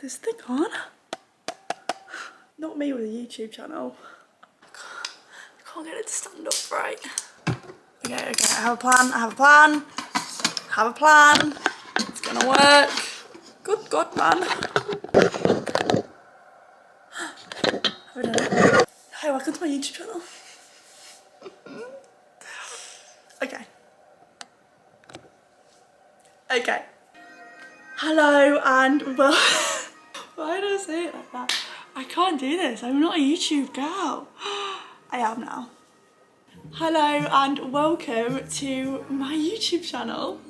this thing on? Not me with a YouTube channel. I can't get it to stand up right. Okay, I have a plan, I have a plan. I have a plan. It's gonna work. Good God, man. Have I done it? Hi, welcome to my YouTube channel. Okay. Okay. Hello and well, why did I say it like that? I can't do this. I'm not a YouTube girl. I am now. Hello and welcome to my YouTube channel.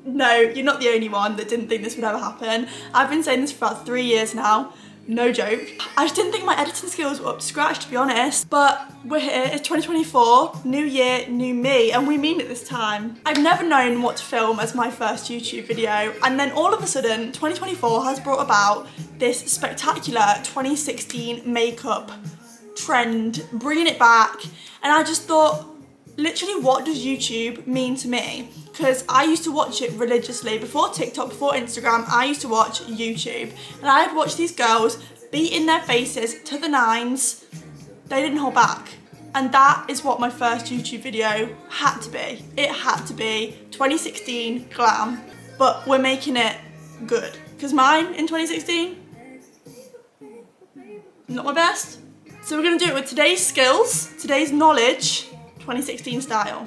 No, you're not the only one that didn't think this would ever happen. I've been saying this for about 3 years now. No joke. I just didn't think my editing skills were up to scratch, to be honest. But we're here, it's 2024, new year, new me, and we mean it this time. I've never known what to film as my first YouTube video, and then all of a sudden, 2024 has brought about this spectacular 2016 makeup trend, bringing it back, and I just thought, literally, what does YouTube mean to me? Because I used to watch it religiously. Before TikTok, before Instagram, I used to watch YouTube. And I'd watch these girls beating their faces to the nines. They didn't hold back. And that is what my first YouTube video had to be. It had to be 2016 glam. But we're making it good. Because mine in 2016, not my best. So we're going to do it with today's skills, today's knowledge, 2016 style.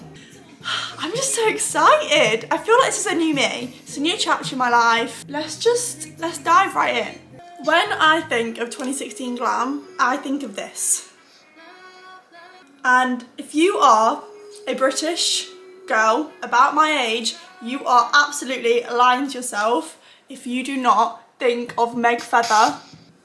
I'm just so excited. I feel like this is a new me. It's a new chapter in my life. Let's dive right in. When I think of 2016 glam, I think of this. And if you are a British girl about my age, you are absolutely lying to yourself if you do not think of Meg Feather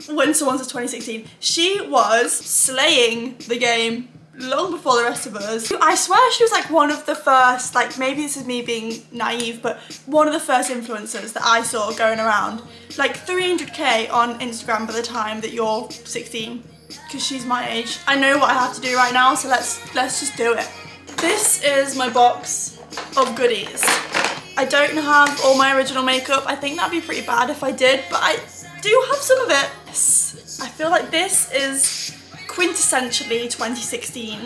when someone says 2016. She was slaying the game long before the rest of us. I swear she was like one of the first, like maybe this is me being naive, but one of the first influencers that I saw going around. Like 300k on Instagram by the time that you're 16, because she's my age. I know what I have to do right now, so let's just do it. This is my box of goodies. I don't have all my original makeup. I think that'd be pretty bad if I did, but I do have some of it. I feel like this is quintessentially 2016.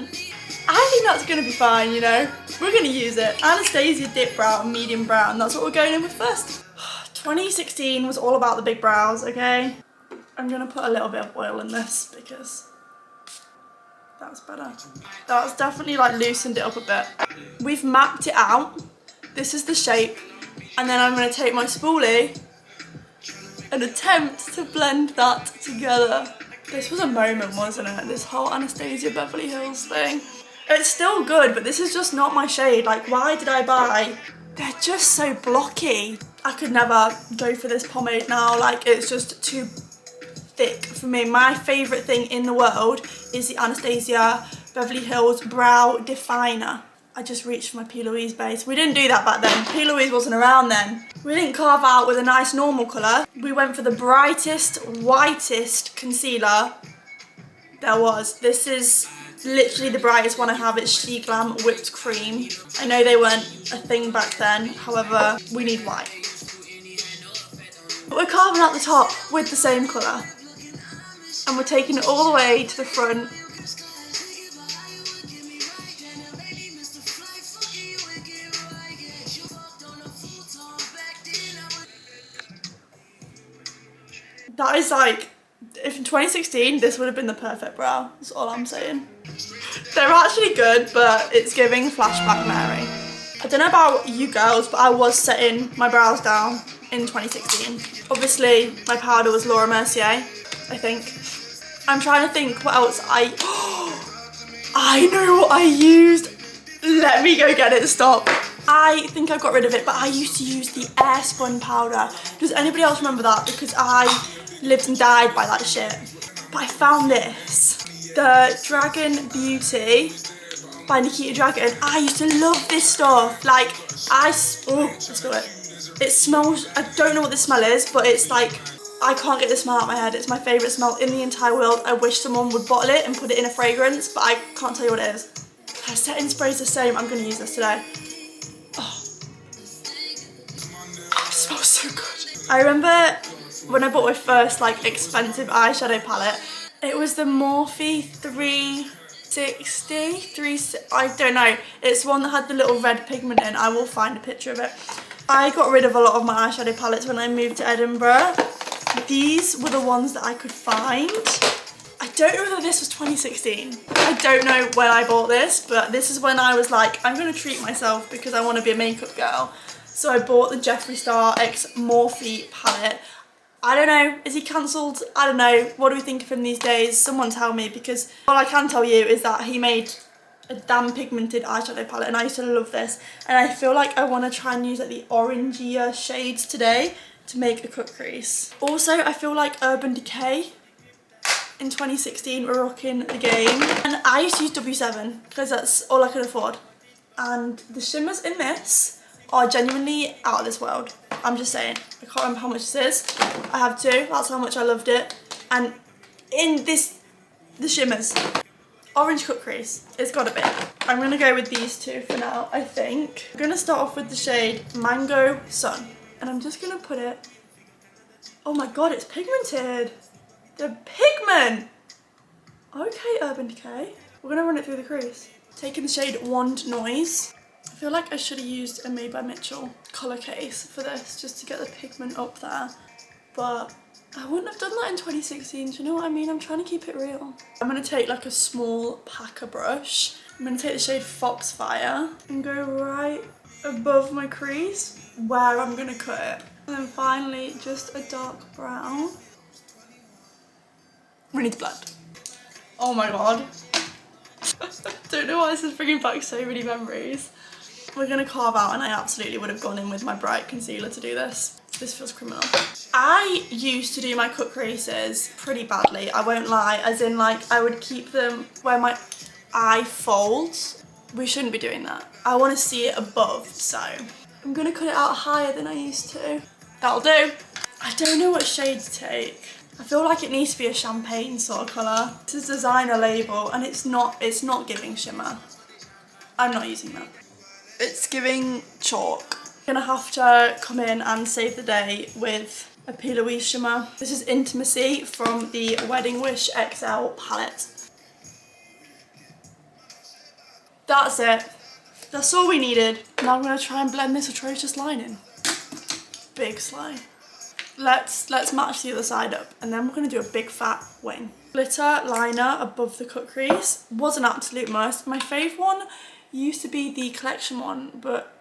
I think that's gonna be fine, you know? We're gonna use it. Anastasia Dip Brow, medium brown. That's what we're going in with first. 2016 was all about the big brows, okay? I'm gonna put a little bit of oil in this because that's better. That's definitely like loosened it up a bit. We've mapped it out. This is the shape. And then I'm gonna take my spoolie and attempt to blend that together. This was a moment, wasn't it? This whole Anastasia Beverly Hills thing. It's still good, but this is just not my shade. Like, why did I buy? They're just so blocky. I could never go for this pomade now. Like, it's just too thick for me. My favourite thing in the world is the Anastasia Beverly Hills Brow Definer. I just reached for my P. Louise base. We didn't do that back then. P. Louise wasn't around then. We didn't carve out with a nice normal colour. We went for the brightest, whitest concealer there was. This is literally the brightest one I have. It's She Glam Whipped Cream. I know they weren't a thing back then. However, we need white. But we're carving out the top with the same colour. And we're taking it all the way to the front. That is like, if in 2016, this would have been the perfect brow. That's all I'm saying. They're actually good, but it's giving flashback Mary. I don't know about you girls, but I was setting my brows down in 2016. Obviously, my powder was Laura Mercier, I think. I'm trying to think what else I know what I used. Let me go get it, stop. I think I got rid of it, but I used to use the Airspun powder. Does anybody else remember that? Because I lived and died by that shit. But I found this. The Dragon Beauty by Nikita Dragon. I used to love this stuff. Like, let's do it. It smells, I don't know what the smell is, but it's like, I can't get the smell out of my head. It's my favourite smell in the entire world. I wish someone would bottle it and put it in a fragrance, but I can't tell you what it is. Her setting spray is the same. I'm going to use this today. Oh, it smells so good. I remember when I bought my first like expensive eyeshadow palette. It was the Morphe 360, I don't know. It's one that had the little red pigment in. I will find a picture of it. I got rid of a lot of my eyeshadow palettes when I moved to Edinburgh. These were the ones that I could find. I don't know whether this was 2016. I don't know when I bought this, but this is when I was like, I'm gonna treat myself because I want to be a makeup girl. So I bought the Jeffree Star X Morphe palette. I don't know, is he cancelled? I don't know. What do we think of him these days? Someone tell me, because all I can tell you is that he made a damn pigmented eyeshadow palette and I used to love this. And I feel like I want to try and use like the orangier shades today to make a cut crease. Also, I feel like Urban Decay in 2016 were rocking the game. And I used to use W7 because that's all I could afford. And the shimmers in this are genuinely out of this world. I'm just saying. I can't remember how much this is. I have two. That's how much I loved it. And in this, the shimmers, orange cut crease. It's gotta be. I'm gonna go with these two for now, I think. I'm gonna start off with the shade Mango Sun. And I'm just gonna put it, oh my god, it's pigmented. The pigment. Okay, Urban Decay. We're gonna run it through the crease. Taking the shade Wand Noise. I feel like I should have used a Made by Mitchell colour case for this just to get the pigment up there, but I wouldn't have done that in 2016, do you know what I mean? I'm trying to keep it real. I'm going to take like a small packer brush. I'm going to take the shade Foxfire and go right above my crease where I'm going to cut it. And then finally just a dark brown. We need to blend. Oh my god. Don't know why this is bringing back so many memories. We're going to carve out, and I absolutely would have gone in with my bright concealer to do this. This feels criminal. I used to do my cut creases pretty badly, I won't lie, as in like I would keep them where my eye folds. We shouldn't be doing that. I want to see it above, so I'm going to cut it out higher than I used to. That'll do. I don't know what shade to take. I feel like it needs to be a champagne sort of colour. This is a designer label and it's not giving shimmer. I'm not using that. It's giving chalk. I'm gonna have to come in and save the day with a P. Louise shimmer. This is Intimacy from the Wedding Wish XL palette. That's it. That's all we needed. Now I'm gonna try and blend this atrocious line in. Big slime. Let's match the other side up, and then we're gonna do a big fat wing. Glitter liner above the cut crease was an absolute must. My fave one used to be the collection one, but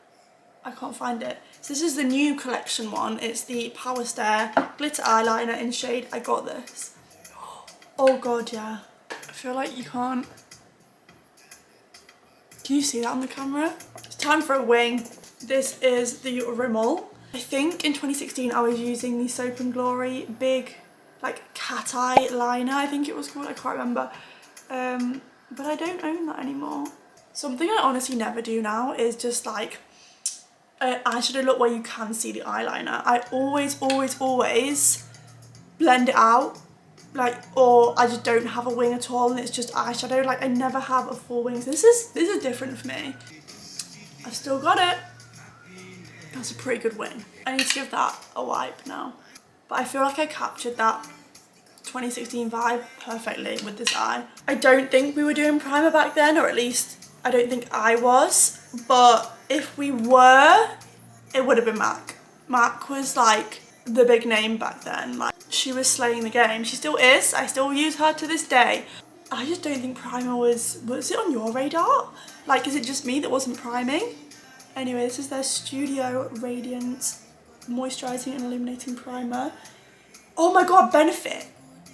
I can't find it. So this is the new collection one. It's the Power Stare glitter eyeliner in shade I Got This. Oh god, yeah. I feel like you can't. Can you see that on the camera? It's time for a wing. This is the Rimmel. I think in 2016 I was using the Soap and Glory big like cat eye liner, I think it was called, I can't remember. But I don't own that anymore. Something I honestly never do now is just like an eyeshadow look where you can see the eyeliner. I always blend it out, like, or I just don't have a wing at all and it's just eyeshadow. Like I never have a full wing. So this is different for me. I've still got it. That's a pretty good wing. I need to give that a wipe now. But I feel like I captured that 2016 vibe perfectly with this eye. I don't think we were doing primer back then, or at least I don't think I was. But if we were, it would have been MAC. MAC was like the big name back then. Like she was slaying the game. She still is. I still use her to this day. I just don't think primer was it on your radar? Like, is it just me that wasn't priming? Anyway, this is their Studio Radiant Moisturising and Illuminating Primer. Oh my god, Benefit.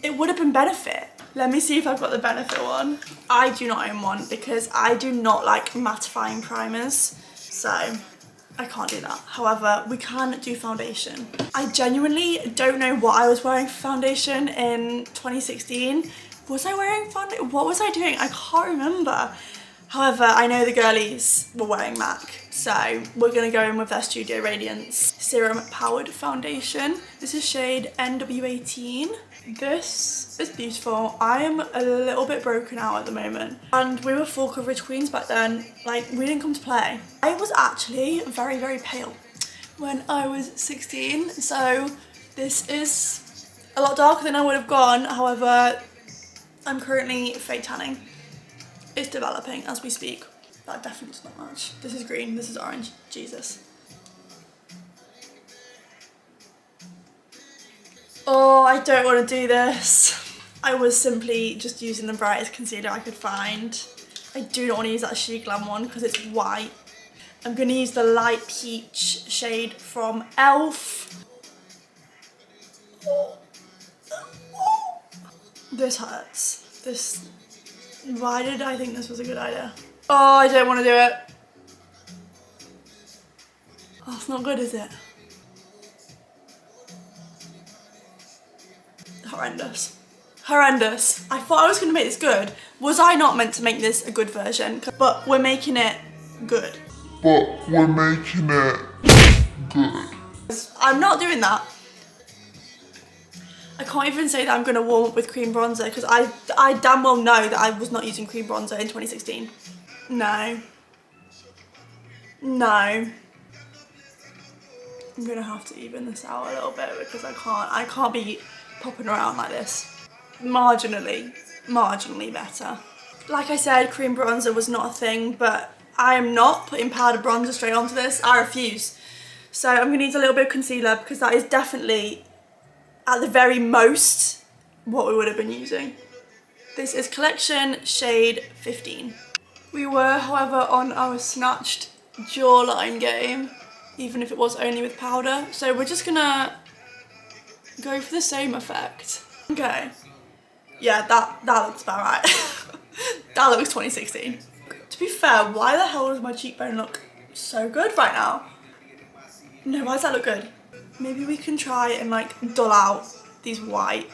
It would have been Benefit. Let me see if I've got the Benefit one. I do not own one because I do not like mattifying primers. So I can't do that. However, we can do foundation. I genuinely don't know what I was wearing for foundation in 2016. Was I wearing foundation? What was I doing? I can't remember. However, I know the girlies were wearing MAC, so we're going to go in with their Studio Radiance Serum Powered Foundation. This is shade NW18. This is beautiful. I am a little bit broken out at the moment, and we were full coverage queens back then. Like, we didn't come to play. I was actually very, very pale when I was 16, so This is a lot darker than I would have gone, however, I'm currently fake tanning. It's developing as we speak. That definitely does not match. This is green, this is orange. Jesus. Oh, I don't want to do this. I was simply just using the brightest concealer I could find. I do not want to use that She Glam one because it's white. I'm going to use the light peach shade from e.l.f. Oh. Oh. This hurts. This. Why did I think this was a good idea? Oh, I don't want to do it. Oh, it's not good, is it? Horrendous. Horrendous. I thought I was going to make this good. Was I not meant to make this a good version? But we're making it good. I'm not doing that. I can't even say that I'm going to warm up with cream bronzer because I damn well know that I was not using cream bronzer in 2016. No. No. I'm going to have to even this out a little bit because I can't be popping around like this. Marginally better. Like I said, cream bronzer was not a thing, but I am not putting powder bronzer straight onto this. I refuse. So I'm going to use a little bit of concealer because that is definitely, at the very most, what we would have been using. This is collection shade 15. We were, however, on our snatched jawline game, even if it was only with powder. So we're just going to go for the same effect. Okay. Yeah, that looks about right. That looks 2016. To be fair, why the hell does my cheekbone look so good right now? No, why does that look good? Maybe we can try and like dull out these white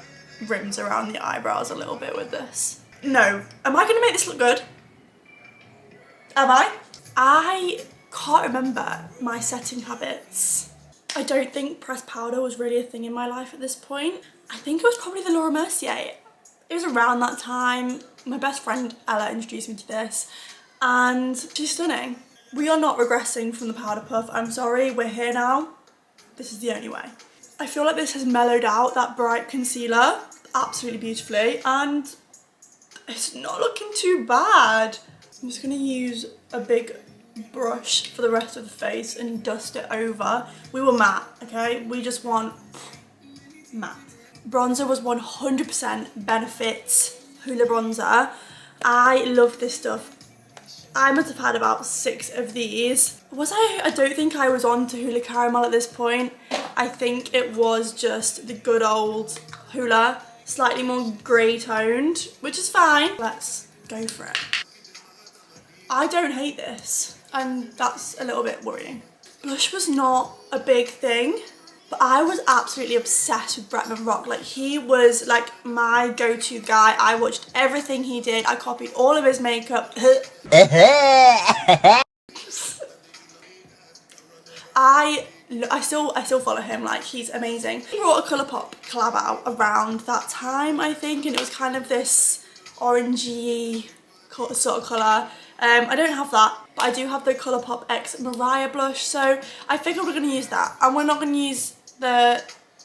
rims around the eyebrows a little bit with this. No. Am I going to make this look good? Am I? I can't remember my setting habits. I don't think pressed powder was really a thing in my life at this point. I think it was probably the Laura Mercier. It was around that time. My best friend Ella introduced me to this and she's stunning. We are not regressing from the powder puff. I'm sorry, we're here now. This is the only way. I feel like this has mellowed out that bright concealer absolutely beautifully and it's not looking too bad. I'm just gonna use a big brush for the rest of the face and dust it over. We were matte, okay? We just want matte. Bronzer was 100% Benefit's Hoola bronzer. I love this stuff. I must have had about 6 of these. I don't think I was on to Hoola Caramel at this point. I think it was just the good old Hoola, slightly more grey toned, which is fine. Let's go for it. I don't hate this, and that's a little bit worrying. Blush was not a big thing, but I was absolutely obsessed with Bretman Rock. Like, he was like my go-to guy. I watched everything he did. I copied all of his makeup. I still follow him, like, he's amazing. He brought a Colourpop collab out around that time, I think, and it was kind of this orangey sort of colour. I don't have that, but I do have the Colourpop X Mariah blush, so I figured we're going to use that. And we're not going to use the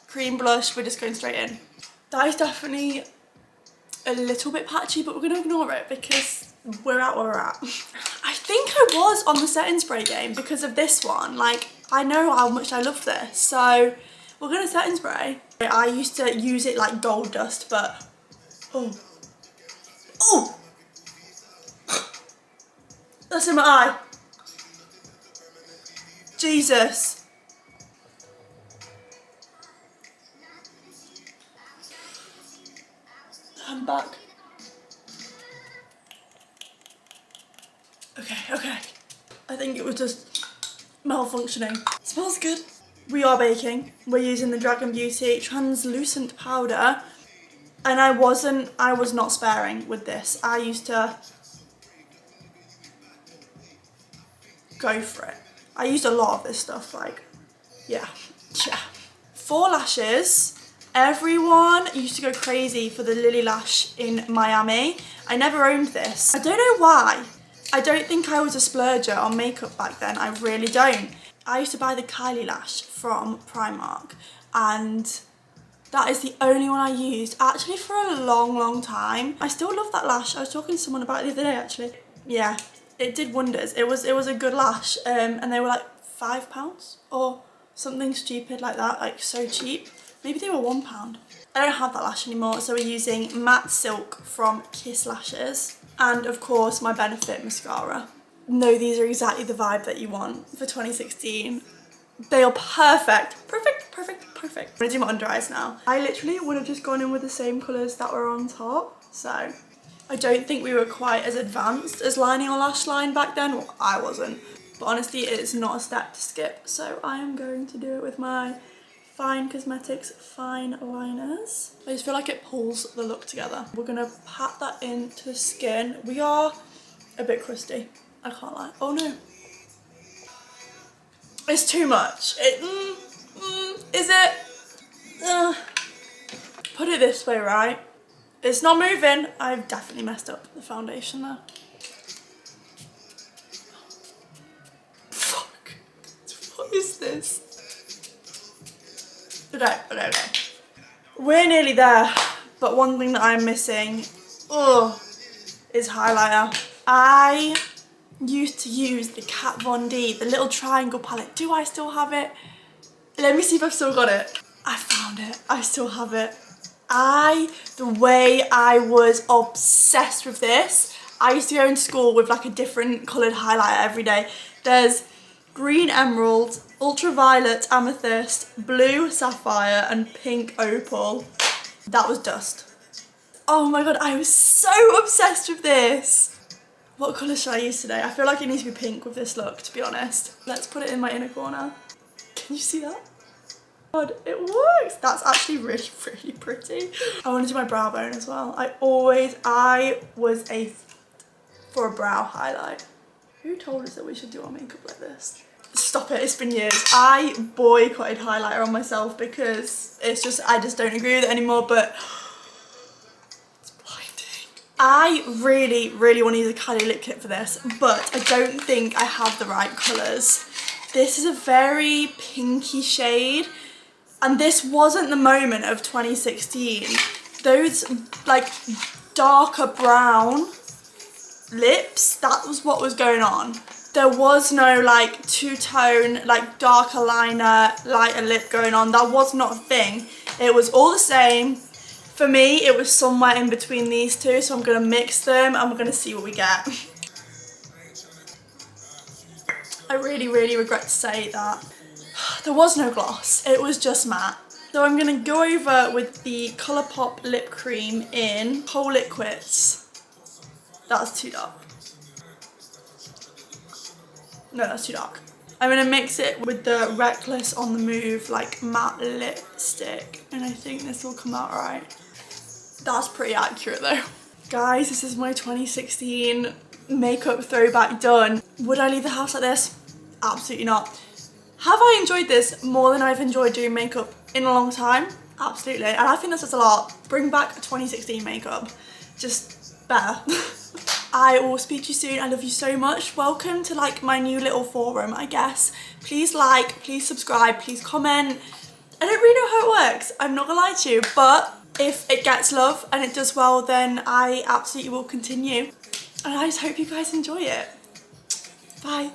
cream blush, we're just going straight in. That is definitely a little bit patchy, but we're going to ignore it because we're at where we're at. I think I was on the setting spray game because of this one. Like, I know how much I love this, so we're going to setting spray. I used to use it like gold dust, but oh. That's in my eye. Jesus. I'm back. Okay. I think it was just malfunctioning. Smells good. We are baking. We're using the Dragon Beauty translucent powder. And I was not sparing with this. I used to go for it. I used a lot of this stuff, like, yeah. For lashes, everyone used to go crazy for the Lily Lash in Miami. I never owned this. I don't know why. I don't think I was a splurger on makeup back then. I really don't. I used to buy the Kylie Lash from Primark, and That is the only one I used actually for a long time. I still love that lash. I was talking to someone about it the other day actually. Yeah, it did wonders. It was a good lash, and they were like £5 or something stupid like that, like so cheap. Maybe they were £1. I don't have that lash anymore, so we're using Matte Silk from Kiss Lashes, and of course my Benefit mascara. No, these are exactly the vibe that you want for 2016. They are perfect. Perfect. I'm gonna do my under eyes now. I literally would have just gone in with the same colours that were on top, so I don't think we were quite as advanced as lining our lash line back then. Well, I wasn't, but honestly it's not a step to skip, so I am going to do it with my Fine Cosmetics Fine Liners. I just feel like it pulls the look together. We're gonna pat that into the skin. We are a bit crusty, I can't lie. Oh no, it's too much. Is it? Put it this way, right? It's not moving. I've definitely messed up the foundation there. Fuck. What is this? Okay. We're nearly there, but one thing that I'm missing, is highlighter. I used to use the Kat Von D, the little triangle palette. Do I still have it? Let me see if I've still got it. I found it. I still have it. The way I was obsessed with this, I used to go into school with like a different coloured highlighter every day. There's green emerald, ultraviolet amethyst, blue sapphire, and pink opal. That was dust. Oh my god, I was so obsessed with this. What colour should I use today? I feel like it needs to be pink with this look, to be honest. Let's put it in my inner corner. Can you see that? God, it works. That's actually really pretty. I want to do my brow bone as well. I was for a brow highlight. Who told us that we should do our makeup like this? Stop it, it's been years. I boycotted highlighter on myself because I just don't agree with it anymore, but it's blinding. I really want to use a Cali lip kit for this, but I don't think I have the right colours. This is a very pinky shade, and this wasn't the moment of 2016. Those like darker brown lips, that was what was going on. There was no like two-tone, like darker liner, lighter lip going on. That was not a thing. It was all the same. For me, it was somewhere in between these two, so I'm gonna mix them and we're gonna see what we get. I really regret to say that there was no gloss, it was just matte. So I'm gonna go over with the Colourpop lip cream in Whole Liquids. That's too dark. No, that's too dark. I'm gonna mix it with the Reckless on the Move like matte lipstick, and I think this will come out right. That's pretty accurate though. Guys, this is my 2016 makeup throwback done. Would I leave the house like this? Absolutely not. Have I enjoyed this more than I've enjoyed doing makeup in a long time? Absolutely, and I think that says a lot. Bring back 2016 makeup. Just better. I will speak to you soon. I love you so much. Welcome to like my new little forum, I guess. Please like, please subscribe, please comment. I don't really know how it works, I'm not gonna lie to you, but if it gets love and it does well, then I absolutely will continue. And I just hope you guys enjoy it. Bye.